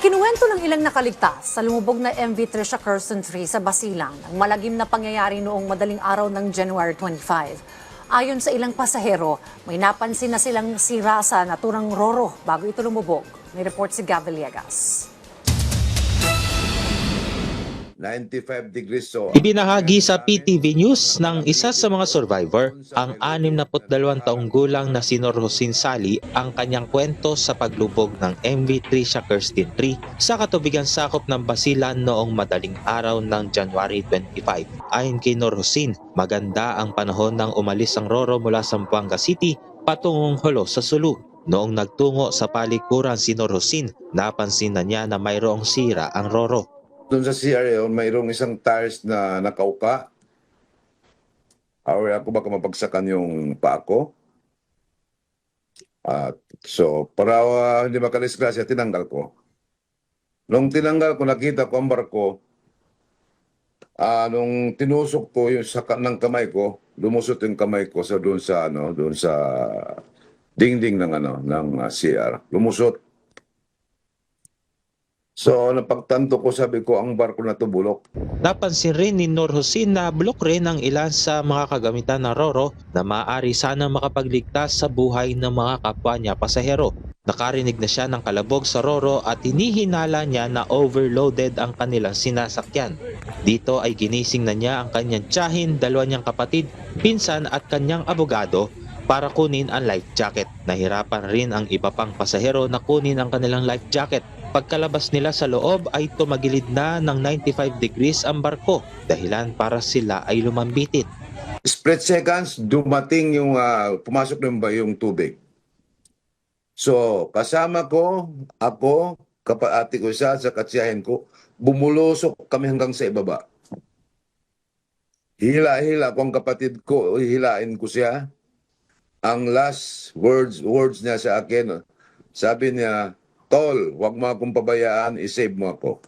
Ikinuwento ng ilang nakaligtas sa lumubog na MV Trisha Kirsten 3 sa Basilan ang malagim na pangyayari noong madaling araw ng January 25. Ayon sa ilang pasahero, may napansin na silang sira sa naturang roro bago ito lumubog. May report si Gav Villegas. 95 degrees so. Ibinahagi sa PTV News ng isa sa mga survivor, ang 62 taong gulang na si Norhosin Sali, ang kanyang kwento sa paglubog ng MV Trisha Kirsten 3 sa katubigan sakop ng Basilan noong madaling araw ng January 25. Ayon kay Norhosin, maganda ang panahon nang umalis ang roro mula Zamboanga City patungong Holo sa Sulu. Noong nagtungo sa palikuran si Norhosin, napansin na niya na mayroong sira ang roro. Doon sa CR mayroong isang tires na nakauka. Ako baka mapagsakan yung paa ko. So, para hindi makadisgrasya, tinanggal ko. Nung tinanggal ko, nakita ko ang barko. Nung tinusok ko yung saka ng kamay ko, lumusot yung kamay ko sa doon sa dingding ng CR. Lumusot. So, napagtanto ko, sabi ko, ang barko na to bulok. Napansin rin ni Norhosin na bulok rin ang ilan sa mga kagamitan ng roro na maaari sana makapagligtas sa buhay ng mga kapwa niya pasahero. Nakarinig na siya ng kalabog sa roro at hinihinala niya na overloaded ang kanilang sinasakyan. Dito ay ginising na niya ang kanyang tiyahin, dalawa niyang kapatid, pinsan at kanyang abogado para kunin ang life jacket. Nahirapan rin ang iba pang pasahero na kunin ang kanilang life jacket. Pagkalabas nila sa loob ay tumagilid na ng 95 degrees ang barko, dahilan para sila ay lumambitin. Split seconds, dumating yung pumasok ng yung tubig. So, kasama ko, ako, kapatid ko siya, sa katsiyahin ko, bumulusok kami hanggang sa ibaba. Hila-hila ko ang kapatid ko, hilain ko siya. Ang last words niya sa akin, sabi niya, "Tol, wag mo akong pabayaan, isave mo ako."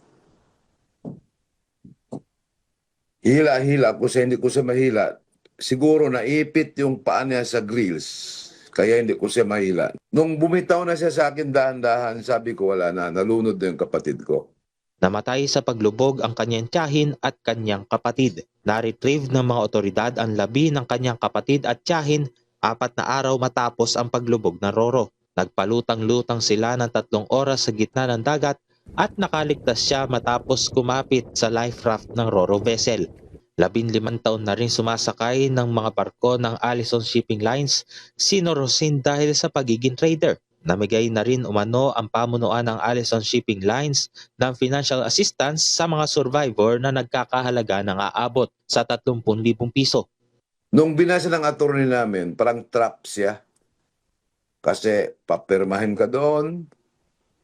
Hila-hila ko siya, hindi ko siya mahila. Siguro naipit yung paa niya sa grills, kaya hindi ko siya mahila. Nung bumitaw na siya sa akin dahan-dahan, sabi ko wala na, nalunod na yung kapatid ko. Namatay sa paglubog ang kanyang tiyahin at kanyang kapatid. Na-retrieve ng mga otoridad ang labi ng kanyang kapatid at tiyahin 4 na araw matapos ang paglubog ng roro. Nagpalutang-lutang sila ng 3 oras sa gitna ng dagat at nakaligtas siya matapos kumapit sa life raft ng roro vessel. 15 taon na rin sumasakay ng mga barko ng Allison Shipping Lines si Norhosin dahil sa pagiging trader. Namigay na rin umano ang pamunuan ng Allison Shipping Lines ng financial assistance sa mga survivor na nagkakahalaga ng aabot sa 30,000 piso. Nung binasa ng attorney namin, parang trap siya. Kasi papirmahin ka doon,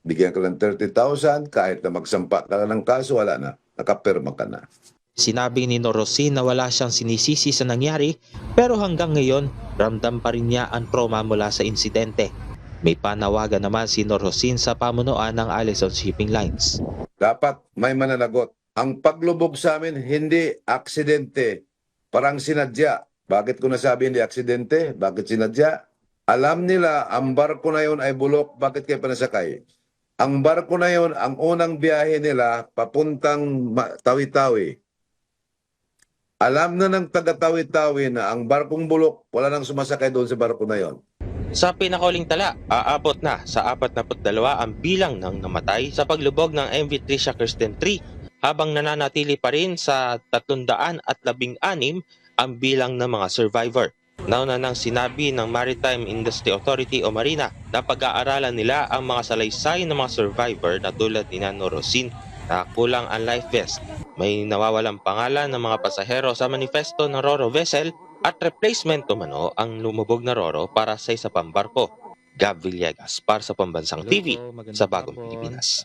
bigyan ka ng 30,000, kahit na magsampa ka ng kaso, wala na. Nakapirma ka na. Sinabi ni Norhosin na wala siyang sinisisi sa nangyari, pero hanggang ngayon, ramdam pa rin niya ang trauma mula sa insidente. May panawagan naman si Norhosin sa pamunuan ng Allison Shipping Lines. Dapat may mananagot. Ang paglubog sa amin, hindi aksidente. Parang sinadya. Bakit ko nasabi hindi aksidente? Bakit sinadya? Alam nila, ang barko na yun ay bulok. Bakit kayo panasakay? Ang barko na yun, ang unang biyahe nila, papuntang Tawi-Tawi. Alam na ng taga-Tawi-Tawi na ang barkong bulok, wala nang sumasakay doon sa barko na yun. Sa pinakauling tala, aabot na sa 42 ang bilang ng namatay sa paglubog ng MV Trisha Kirsten 3, habang nananatili pa rin sa 316 ang bilang ng mga survivor. Nauna nang sinabi ng Maritime Industry Authority o Marina na pag-aaralan nila ang mga salaysay ng mga survivor na tulad ni Norhosin na kulang ang life vest. May nawawalang pangalan ng mga pasahero sa manifesto ng roro vessel at replacement umano ang lumubog na roro para sa isa pang barko. Gav Villegas para sa Pambansang TV sa Bagong Pilipinas.